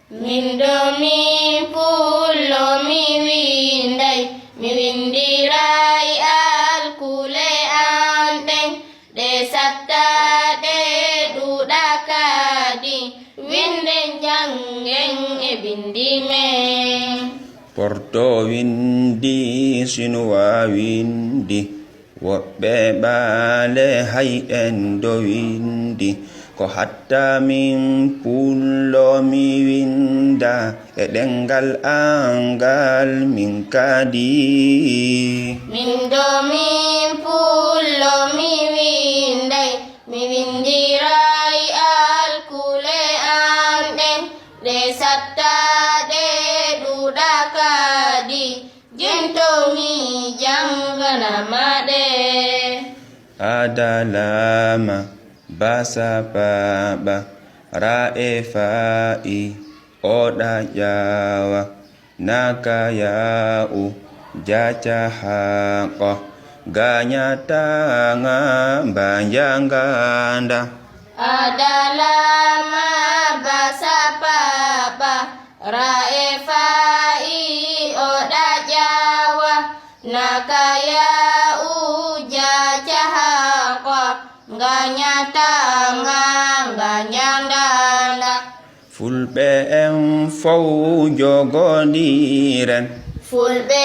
Mindo mi pullo mi winday mi windiray alkule anteng de sattade duɗa kadi winden jangen e bindi men. Porto windi sinuwa windi woɓɓe ɓaale hay en do windi ko hatta min pullo mi winda e ɗengal angal min kadi. Min do min pullo mi winday mi windiray alkule an ɗen ɗe sattade ɗuɗa kadi jento mi jangana maɗe. Adalama basa baba ra'e fa'i oɗa ƴawa naka ya'u jaca haƙo ganyatanga banjanganda. Adalama basa baba ra'e fa'i oɗa ƴawa nakaya uja cahaqwa nganyatanga nganyandanda. Fulɓe en fow jogodiren Fulɓe